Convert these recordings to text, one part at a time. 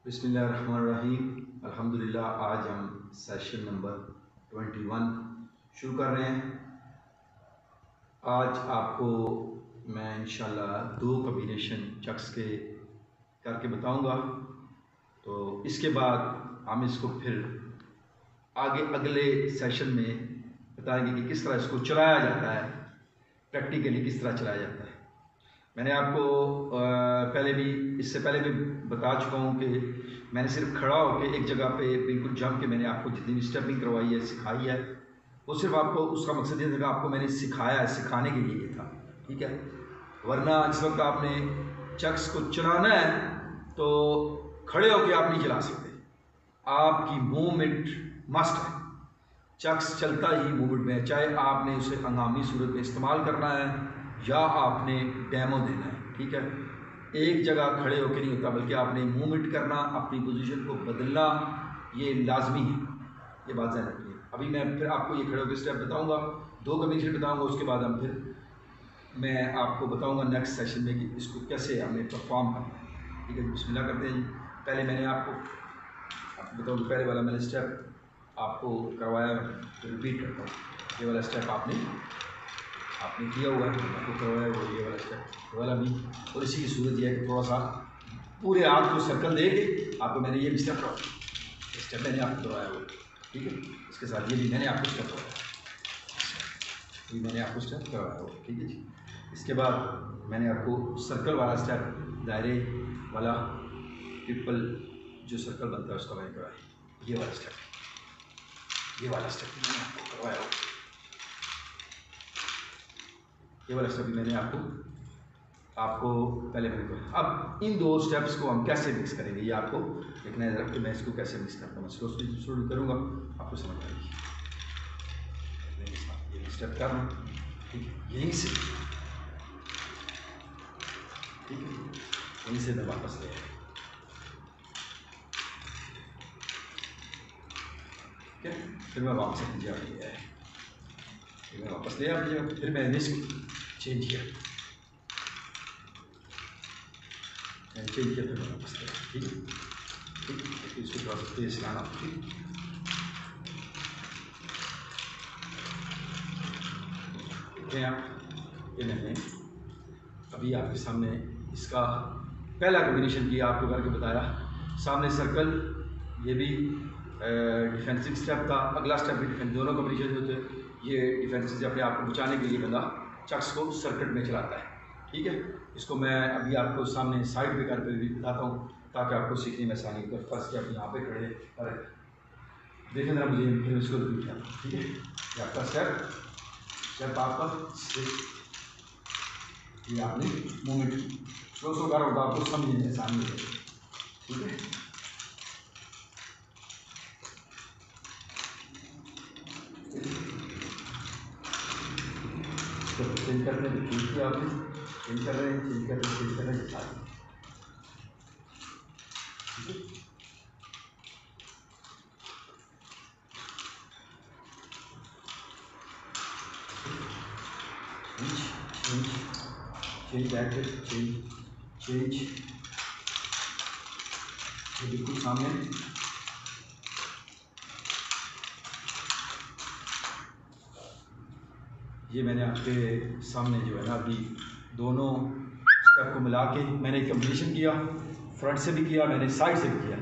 बिस्मिल्लाहिर्रहमानिर्रहीम। अल्हम्दुलिल्लाह। आज हम सेशन नंबर 21 शुरू कर रहे हैं। आज आपको मैं इंशाल्लाह 2 कॉम्बिनेशन चक्स के करके बताऊंगा। तो इसके बाद हम इसको फिर आगे अगले सेशन में बताएंगे कि किस तरह इसको चलाया जाता है, प्रैक्टिकली किस तरह चलाया जाता है। मैंने आपको इससे पहले भी बता चुका हूँ कि मैंने सिर्फ खड़ा होकर एक जगह पे बिल्कुल जम के मैंने आपको जितनी भी स्टेपिंग करवाई है, सिखाई है, वो सिर्फ आपको उसका मकसद ये था आपको मैंने सिखाया है, सिखाने के लिए था, ठीक है। वरना जिस वक्त आपने चक्स को चलाना है तो खड़े होकर आप नहीं चला सकते, आपकी मूवमेंट मस्ट है। चक्स चलता ही मूवमेंट में, चाहे आपने उसे हंगामी सूरत में इस्तेमाल करना है या आपने डेमो देना है, ठीक है। एक जगह खड़े होकर नहीं होता, बल्कि आपने मूवमेंट करना, अपनी पोजीशन को बदलना, ये लाजमी है, ये बात ध्यान रखिए। अभी मैं फिर आपको ये खड़े होकर स्टेप बताऊंगा, 2 कॉम्बिनेशन बताऊंगा, उसके बाद हम फिर मैं आपको बताऊंगा नेक्स्ट सेशन में कि इसको कैसे हमें परफॉर्म करना है, ठीक है। बिस्मिल्लाह करते हैं जी। पहले मैंने आपको बताऊँ, पहले वाला मैंने स्टेप आपको करवाया, तो रिपीट करता हूँ। ये वाला स्टेप आपने किया हुआ है, आपको करवाया हुआ ये वाला स्टेप, ये वाला भी। और इसी की सूरत यह है कि थोड़ा सा पूरे हाथ को सर्कल दे के आपको मैंने ये भी स्टेप करवाया, स्टेप मैंने आपको करवाया हुआ, ठीक है। इसके साथ ये भी मैंने आपको स्टेप करवाया, ये मैंने आपको स्टेप करवाया हुआ, ठीक है जी। इसके बाद मैंने आपको सर्कल वाला स्टेप, दायरे वाला ट्रिपल जो सर्कल बनता है उसका मैंने करवाया, ये वाला स्टेप, ये वाला स्टेप मैंने आपको करवाया हुआ, ये वाला स्टेप भी मैंने आपको पहले मैंने कहा। अब इन 2 स्टेप्स को हम कैसे मिक्स करेंगे, ये आपको देखना है जरा कि मैं इसको कैसे मिक्स करता हूँ। मैं शुरू करूँगा, आपको समझ आएगी। ये स्टेप कर रहा हूँ, ठीक है, यहीं से, ठीक है, यहीं से मैं वापस ले आया, ठीक है। फिर मैं वापस अपनी जगह ले आया, फिर मैं वापस ले आया, फिर मैंने इसको चेंज किया, फिर मैं वापस ले आया, ठीक है, ठीक है। इसको थोड़ा सा तेज लाना, ठीक है आप। ये मैंने अभी आपके सामने इसका पहला कॉम्बिनेशन किया, आपको करके बताया। सामने सर्कल, ये भी डिफेंसिव स्टेप था, अगला स्टेप भी डिफेंस, दोनों कॉम्बिनेशन जो थे ये डिफेंसिव से अपने आप को बचाने के लिए बंदा चक्स को सर्किट में चलाता है, ठीक है। इसको मैं अभी आपको सामने साइड पे करके भी बताता हूँ ताकि आपको सीखने में आसानी हो। फर्स्ट स्टेप यहाँ पे खड़े और देखें जरा मुझे, फिर इसको रिपीट किया, ठीक है। ये आपका स्टेप आपका, ये आपने मूवमेंट स्लो कर होगा, आपको समझने में आसानी हो, ठीक है। चेंज करते हैं, चेंज किया आपने, चेंज कर रहे हैं, चेंज कर रहे हैं, चेंज कर रहे हैं, साथ, ठीक है। चेंज बैक, चेंज बिल्कुल सामने, ये मैंने आपके सामने जो है ना अभी दोनों स्टेप को मिला के मैंने एक कॉम्बिनेशन किया, फ्रंट से भी किया मैंने, साइड से भी किया,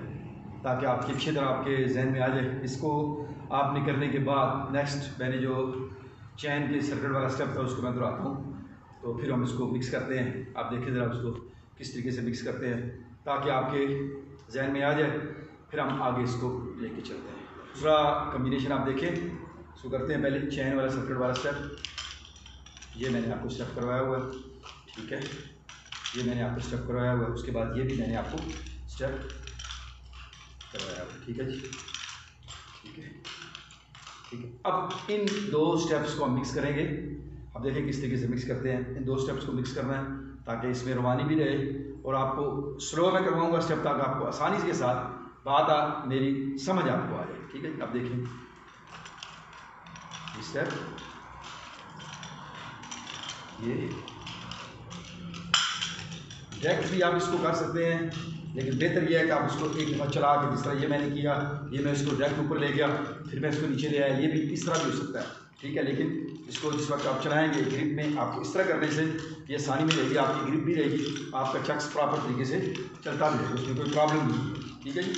ताकि आपकी अच्छी तरह आपके जहन में आ जाए। इसको आपने करने के बाद नेक्स्ट मैंने जो चैन के सर्किट वाला स्टेप था उसको मैं दोहराता हूँ, तो फिर हम इसको मिक्स करते हैं। आप देखिए ज़रा उसको किस तरीके से मिक्स करते हैं ताकि आपके जहन में आ जाए, फिर हम आगे इसको लेके चलते हैं। दूसरा कॉम्बिनेशन आप देखें, इसको करते हैं। पहले चैन वाला सर्किट वाला स्टेप, ये मैंने आपको स्टेप करवाया हुआ है, ठीक है, ये मैंने आपको स्टेप करवाया हुआ है। उसके बाद ये भी मैंने आपको स्टेप करवाया हुआ है, ठीक है जी, ठीक है, ठीक है। अब इन 2 स्टेप्स को हम मिक्स करेंगे। अब देखें किस तरीके से मिक्स करते हैं। इन 2 स्टेप्स को मिक्स करना है ताकि इसमें रवानी भी रहे, और आपको स्लो में करवाऊंगा स्टेप ताकि आपको आसानी के साथ बात मेरी समझ आपको आ जाए, ठीक है। अब देखें स्टेप, ये डायरेक्ट भी आप इसको कर सकते हैं, लेकिन बेहतर यह है कि आप उसको एक दफ़ा चला के, जिस तरह ये मैंने किया, ये मैं इसको डायरेक्ट ऊपर ले गया, फिर मैं इसको नीचे ले आया, ये भी इस तरह भी हो सकता है, ठीक है। लेकिन इसको जिस वक्त आप चलाएँगे ग्रिप में, आपको इस तरह करने से ये आसानी में रहेगी, आपकी ग्रिप भी रहेगी, आपका चक्स प्रॉपर तरीके से चलता भी रहेगा, उसमें कोई प्रॉब्लम नहीं है, ठीक है जी।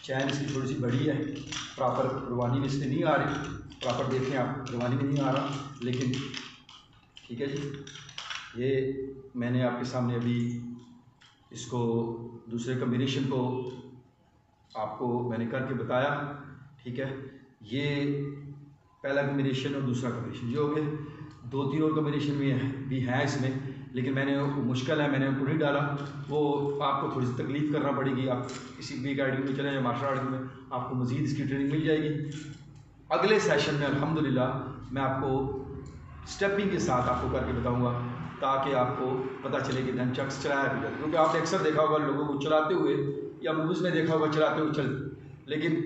चैन इसकी थोड़ी सी बड़ी है, प्रॉपर रवानी में इसमें नहीं आ रही, प्रॉपर देखें आप, रवानी में नहीं आ रहा, लेकिन ठीक है जी। ये मैंने आपके सामने अभी इसको दूसरे कम्बिनेशन को आपको मैंने करके बताया, ठीक है। ये पहला कम्बिनेशन और दूसरा कम्बिनेशन जो हो गया, 2-3 और कम्बिनेशन भी हैं इसमें, लेकिन मैंने वो मुश्किल है, मैंने उनको नहीं डाला, वो आपको थोड़ी सी तकलीफ़ करना पड़ेगी। आप किसी भी अकेडमी में चले या मार्शल आर्ट में, आपको मज़ीद इसकी ट्रेनिंग मिल जाएगी। अगले सेशन में अल्हम्दुलिल्लाह मैं आपको स्टेपिंग के साथ आपको करके बताऊंगा, ताकि आपको पता चले कि धन चक्स चलाया भी जाए, क्योंकि आपने अक्सर देखा होगा लोगों को चलाते हुए, या मूवीज़ में देखा होगा चलाते हुए चल, लेकिन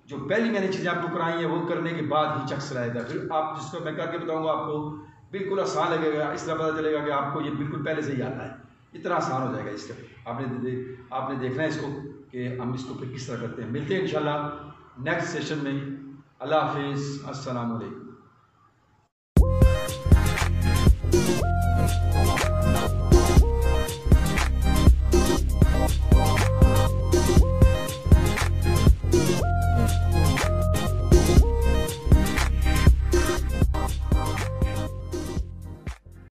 जो पहली मैंने चीज़ें आपको कराई हैं वो करने के बाद ही चक्स चलाएगा। फिर आप जिसको मैं करके बताऊँगा आपको बिल्कुल आसान लगेगा, इस तरह पता चलेगा कि आपको ये बिल्कुल पहले से ही आता है, इतना आसान हो जाएगा इस तरह। आपने देखना है इसको कि हम इसको फिर किस तरह करते हैं। मिलते हैं इंशाल्लाह नेक्स्ट सेशन में। अल्लाह हाफिज़, अस्सलामु अलैकुम।